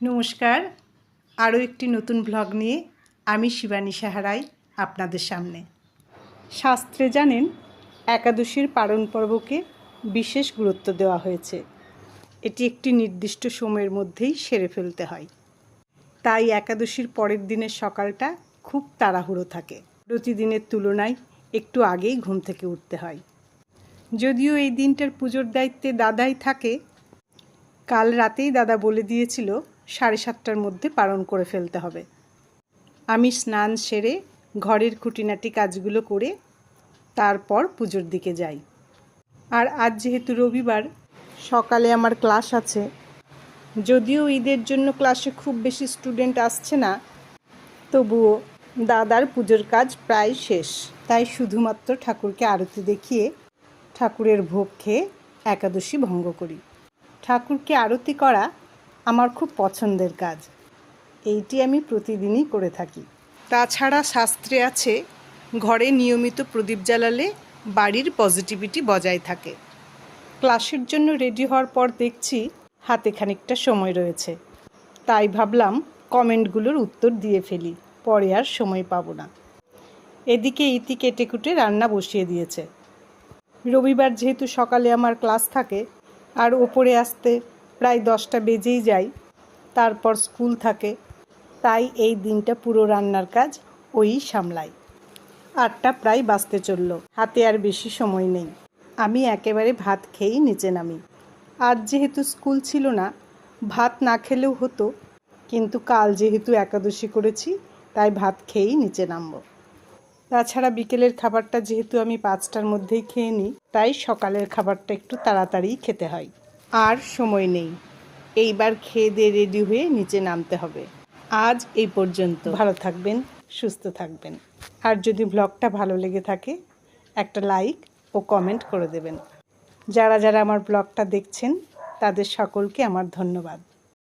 নমস্কার, আরও একটি নতুন ব্লগ নিয়ে আমি শিবানী সাহারাই আপনাদের সামনে। শাস্ত্রে জানেন, একাদশীর পারণ পর্বকে বিশেষ গুরুত্ব দেওয়া হয়েছে। এটি একটি নির্দিষ্ট সময়ের মধ্যেই সেরে ফেলতে হয়। তাই একাদশীর পরের দিনের সকালটা খুব তাড়াহুড়ো থাকে। প্রতিদিনের তুলনায় একটু আগেই ঘুম থেকে উঠতে হয়। যদিও এই দিনটার পুজোর দায়িত্বে দাদাই থাকে, কাল রাতেই দাদা বলে দিয়েছিল 7:30টার মধ্যে পালন করে ফেলতে হবে। আমি স্নান সেরে ঘরের খুঁটিনাটি কাজগুলো করে তারপর পুজোর দিকে যাই। আর আজ যেহেতু রবিবার, সকালে আমার ক্লাস আছে। যদিও ঈদের জন্য ক্লাসে খুব বেশি স্টুডেন্ট আসছে না, তবুও দাদার পুজোর কাজ প্রায় শেষ। তাই শুধুমাত্র ঠাকুরকে আরতি দেখিয়ে ঠাকুরের ভোগ খেয়ে একাদশী ভঙ্গ করি। ঠাকুরকে আরতি করা আমার খুব পছন্দের কাজ। এইটি আমি প্রতিদিনই করে থাকি। তাছাড়া শাস্ত্রে আছে, ঘরে নিয়মিত প্রদীপ জ্বালালে বাড়ির পজিটিভিটি বজায় থাকে। ক্লাসের জন্য রেডি হওয়ার পর দেখছি হাতে খানিকটা সময় রয়েছে, তাই ভাবলাম কমেন্টগুলোর উত্তর দিয়ে ফেলি, পরে আর সময় পাবো না। এদিকে ইতি কেটে কুটে রান্না বসিয়ে দিয়েছে। রবিবার যেহেতু সকালে আমার ক্লাস থাকে আর ওপরে আসতে প্রায় 10টা বেজেই যায়, তারপর স্কুল থাকে, তাই এই দিনটা পুরো রান্নার কাজ ওই সামলায়। 8টা প্রায় বাজতে চলল, হাতে আর বেশি সময় নেই। আমি একেবারে ভাত খেয়েই নিচে নামি। আজ যেহেতু স্কুল ছিল না, ভাত না খেলেও হতো, কিন্তু কাল যেহেতু একাদশী করেছি, তাই ভাত খেয়েই নিচে নামব। তাছাড়া বিকেলের খাবারটা যেহেতু আমি 5টার মধ্যেই খেয়ে নিই, তাই সকালের খাবারটা একটু তাড়াতাড়িই খেতে হয়। আর সময় নেই, এইবার খেয়ে দিয়ে রেডি হয়ে নিচে নামতে হবে। আজ এই পর্যন্ত। ভালো থাকবেন, সুস্থ থাকবেন। আর যদি ব্লগটা ভালো লেগে থাকে, একটা লাইক ও কমেন্ট করে দেবেন। যারা যারা আমার ব্লগটা দেখছেন, তাদের সকলকে আমার ধন্যবাদ।